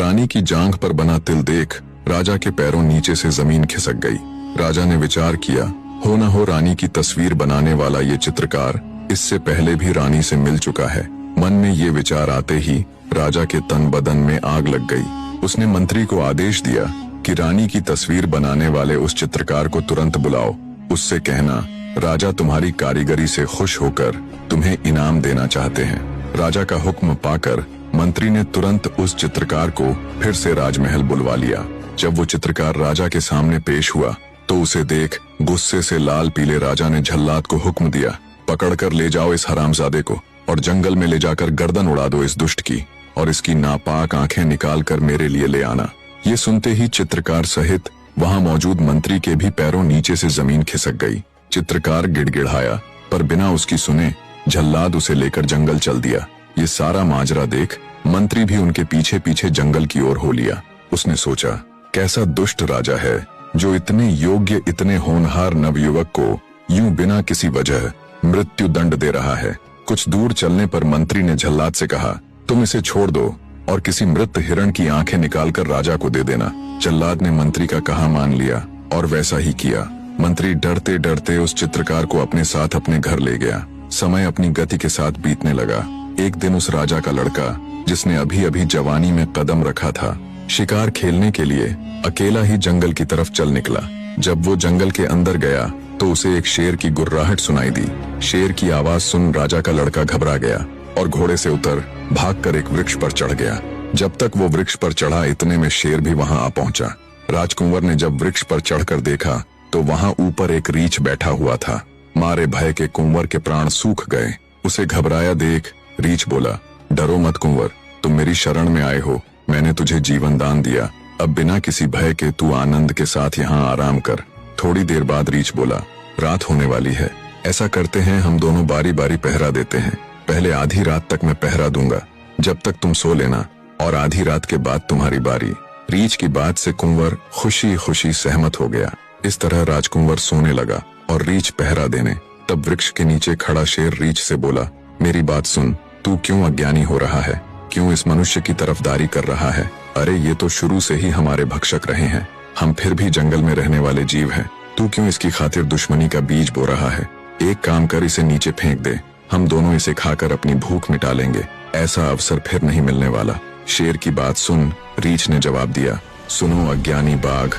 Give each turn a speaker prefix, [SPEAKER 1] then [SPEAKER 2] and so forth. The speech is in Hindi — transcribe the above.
[SPEAKER 1] रानी की जांघ पर बना तिल देख राजा के पैरों नीचे से जमीन खिसक गई। राजा ने विचार किया, हो न हो रानी की तस्वीर बनाने वाला ये चित्रकार इससे पहले भी रानी से मिल चुका है। मन में ये विचार आते ही राजा के तन बदन में आग लग गई। उसने मंत्री को आदेश दिया कि रानी की तस्वीर बनाने वाले उस चित्रकार को तुरंत बुलाओ। उससे कहना, राजा तुम्हारी कारीगरी से खुश होकर तुम्हें इनाम देना चाहते हैं। राजा का हुक्म पाकर मंत्री ने तुरंत उस चित्रकार को फिर से राजमहल बुलवा लिया। जब वो चित्रकार राजा के सामने पेश हुआ तो उसे देख गुस्से से लाल पीले राजा ने झल्लाद को हुक्म दिया, पकड़कर ले जाओ इस हरामजादे को और जंगल में ले जाकर गर्दन उड़ा दो इस दुष्ट की, और इसकी नापाक आंखें निकाल कर मेरे लिए ले आना। ये सुनते ही चित्रकार सहित वहां मौजूद मंत्री के भी पैरों नीचे से जमीन खिसक गई। चित्रकार गिड़गिड़ाया, पर बिना उसकी सुने झल्लाद उसे लेकर जंगल चल दिया। ये सारा माजरा देख मंत्री भी उनके पीछे पीछे जंगल की ओर हो लिया। उसने सोचा, कैसा दुष्ट राजा है जो इतने योग्य इतने होनहार नवयुवक को यूं बिना किसी वजह मृत्यु दंड दे रहा है। कुछ दूर चलने पर मंत्री ने झल्लाद से कहा, तुम इसे छोड़ दो और किसी मृत हिरण की आंखें निकालकर राजा को दे देना। झल्लाद ने मंत्री का कहा मान लिया और वैसा ही किया। मंत्री डरते डरते उस चित्रकार को अपने साथ अपने घर ले गया। समय अपनी गति के साथ बीतने लगा। एक दिन उस राजा का लड़का, जिसने अभी अभी जवानी में कदम रखा था, शिकार खेलने के लिए अकेला ही जंगल की तरफ चल निकला। जब वो जंगल के अंदर गया तो उसे एक शेर की गुर्राहट सुनाई दी। शेर की आवाज सुन राजा का लड़का घबरा गया और घोड़े से उतर भागकर एक वृक्ष पर चढ़ गया। जब तक वो वृक्ष पर चढ़ा इतने में शेर भी वहां आ पहुंचा। राजकुंवर ने जब वृक्ष पर चढ़कर देखा तो वहां ऊपर एक रीछ बैठा हुआ था। मारे भय के कुंवर के प्राण सूख गए। उसे घबराया देख रीछ बोला, डरो मत कुंवर, तुम मेरी शरण में आए हो। मैंने तुझे जीवन दान दिया, अब बिना किसी भय के तू आनंद के साथ यहाँ आराम कर। थोड़ी देर बाद रीछ बोला, रात होने वाली है, ऐसा करते हैं हम दोनों बारी बारी पहरा देते हैं। पहले आधी रात तक मैं पहरा दूंगा, जब तक तुम सो लेना, और आधी रात के बाद तुम्हारी बारी। रीछ की बात से कुंवर खुशी खुशी सहमत हो गया। इस तरह राजकुंवर सोने लगा और रीछ पहरा देने। तब वृक्ष के नीचे खड़ा शेर रीछ से बोला, मेरी बात सुन, तू क्यों अज्ञानी हो रहा है? क्यों इस मनुष्य की तरफदारी कर रहा है? अरे ये तो शुरू से ही हमारे भक्षक रहे हैं, हम फिर भी जंगल में रहने वाले जीव हैं। तू क्यों इसकी खातिर दुश्मनी का बीज बो रहा है? एक काम कर, इसे नीचे फेंक दे, हम दोनों इसे खाकर अपनी भूख मिटा लेंगे। ऐसा अवसर फिर नहीं मिलने वाला। शेर की बात सुन रीछ ने जवाब दिया, सुनो अज्ञानी बाघ,